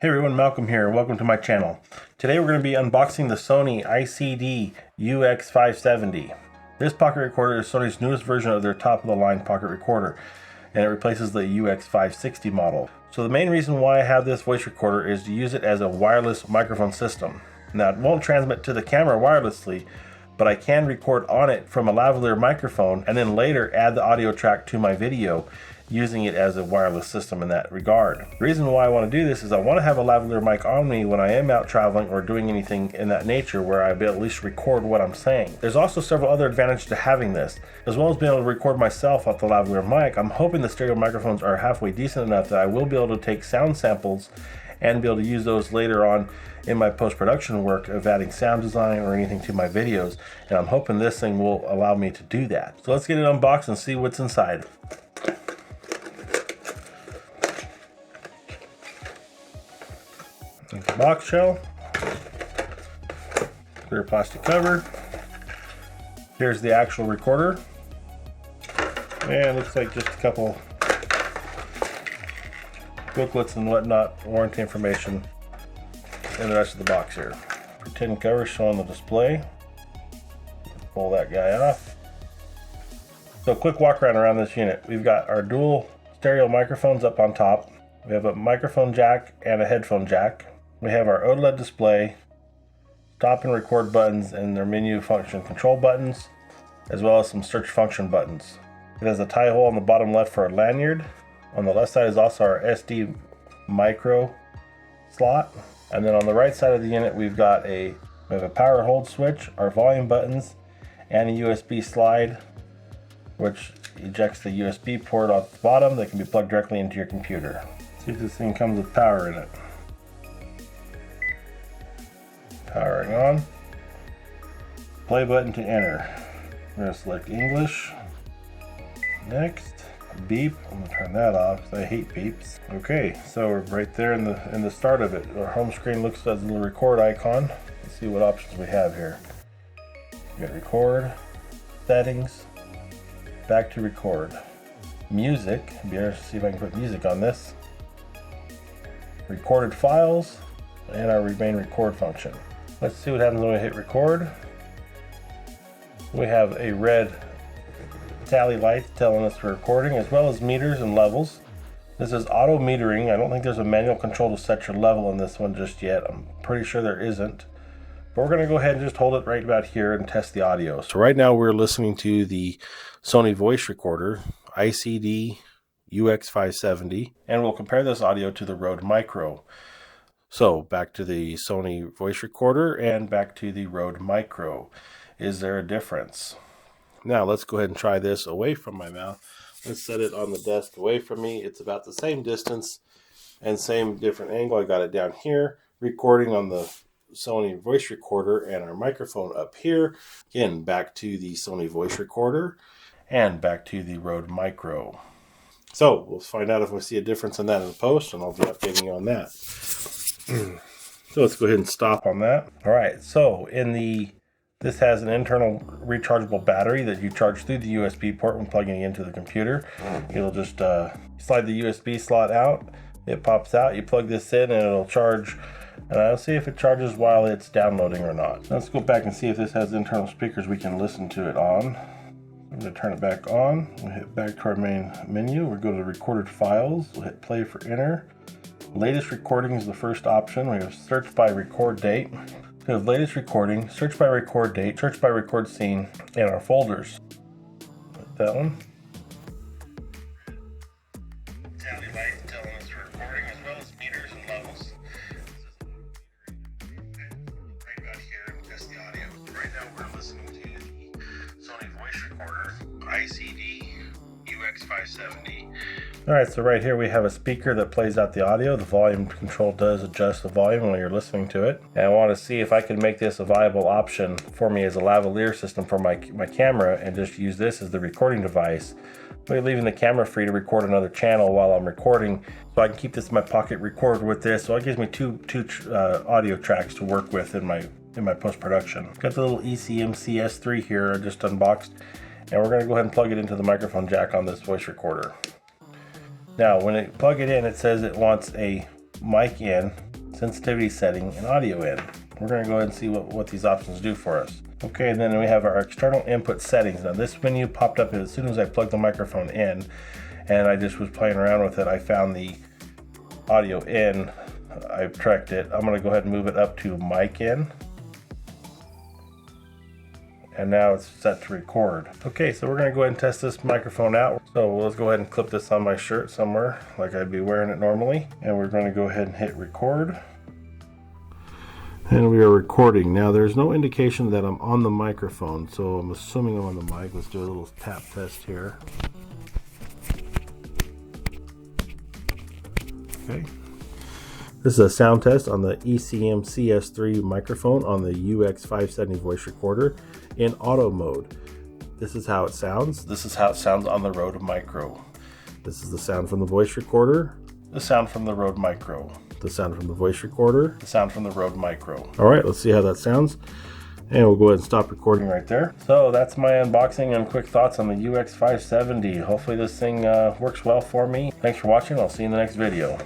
Hey everyone, Malcolm here. Welcome to my channel. Today we're going to be unboxing the Sony ICD UX570. This pocket recorder is Sony's newest version of their top-of-the-line pocket recorder, and it replaces the UX560 model. So the main reason why I have this voice recorder is to use it as a wireless microphone system. Now it won't transmit to the camera wirelessly, but I can record on it from a lavalier microphone and then later add the audio track to my video using it as a wireless system in that regard. The reason why I want to do this is I want to have a lavalier mic on me when I am out traveling or doing anything in that nature where I'll be able to at least record what I'm saying. There's also several other advantages to having this. As well as being able to record myself off the lavalier mic, I'm hoping the stereo microphones are halfway decent enough that I will be able to take sound samples and be able to use those later on in my post-production work of adding sound design or anything to my videos. And I'm hoping this thing will allow me to do that. So let's get it unboxed and see what's inside. There's the box shell, clear plastic cover. Here's the actual recorder, and looks like just a couple booklets and whatnot, warranty information, and the rest of the box here. Tin cover showing the display. Pull that guy off. So quick walk around this unit. We've got our dual stereo microphones up on top. We have a microphone jack and a headphone jack. We have our OLED display, stop and record buttons, and their menu function control buttons, as well as some search function buttons. It has a tie hole on the bottom left for a lanyard. On the left side is also our SD micro slot. And then on the right side of the unit, we have a power hold switch, our volume buttons, and a USB slide, which ejects the USB port off the bottom that can be plugged directly into your computer. Let's see if this thing comes with power in it. Powering on. Play button to enter. We're going to select English. Next. Beep. I'm going to turn that off because I hate beeps. Okay, so we're right there in the start of it. Our home screen looks at the little record icon. Let's see what options we have here. We got record, settings, back to record, music. Be interested to see if I can put music on this. Recorded files, and our remain record function. Let's see what happens when we hit record. We have a red tally light telling us we're recording, as well as meters and levels. This is auto metering. I don't think there's a manual control to set your level on this one just yet. I'm pretty sure there isn't. But we're going to go ahead and just hold it right about here and test the audio. So right now we're listening to the Sony voice recorder, ICD UX570, and we'll compare this audio to the Rode Micro. So back to the Sony voice recorder and back to the Rode Micro. Is there a difference? Now let's go ahead and try this away from my mouth. Let's set it on the desk away from me. It's about the same distance and same different angle. I got it down here, recording on the Sony voice recorder and our microphone up here. Again, back to the Sony voice recorder and back to the Rode Micro. So we'll find out if we see a difference in that in the post, and I'll be updating you on that. So let's go ahead and stop on that. All right, so this has an internal rechargeable battery that you charge through the USB port when plugging it into the computer. It'll just slide the USB slot out. It pops out. You plug this in and it'll charge. And I'll see if it charges while it's downloading or not. Let's go back and see if this has internal speakers we can listen to it on. I'm going to turn it back on. We'll hit back to our main menu. We'll go to recorded files. We'll hit play for enter. Latest recording is the first option. We have search by record date. We have latest recording, search by record date, search by record scene, and our folders. That one. Tally light telling us we're recording, as well as meters and levels. Right about here, and test the audio. Right now we're listening to the Sony voice recorder, ICD UX570. Alright, so right here we have a speaker that plays out the audio. The volume control does adjust the volume when you're listening to it. And I want to see if I can make this a viable option for me as a lavalier system for my camera and just use this as the recording device. We're leaving the camera free to record another channel while I'm recording, so I can keep this in my pocket, record with this. So it gives me two audio tracks to work with in my post-production. Got the little ECMC S3 here I just unboxed, and we're going to go ahead and plug it into the microphone jack on this voice recorder. Now when it plug it in, it says it wants a mic in sensitivity setting, and audio in. We're going to go ahead and see what these options do for us. Okay, and then we have our external input settings. Now this menu popped up as soon as I plugged the microphone in, and I just was playing around with it. I found the audio in, I tracked it. I'm going to go ahead and move it up to mic in. And now it's set to record. Okay, so we're going to go ahead and test this microphone out. So let's go ahead and clip this on my shirt somewhere like I'd be wearing it normally. And we're going to go ahead and hit record. And we are recording. Now there's no indication that I'm on the microphone, so I'm assuming I'm on the mic. Let's do a little tap test here. Okay. This is a sound test on the ECM CS3 microphone on the UX570 voice recorder in auto mode. This is how it sounds. This is how it sounds on the Rode Micro. This is the sound from the voice recorder. The sound from the Rode Micro. The sound from the voice recorder. The sound from the Rode Micro. All right, let's see how that sounds. And we'll go ahead and stop recording right there. So that's my unboxing and quick thoughts on the UX570. Hopefully this thing works well for me. Thanks for watching. I'll see you in the next video.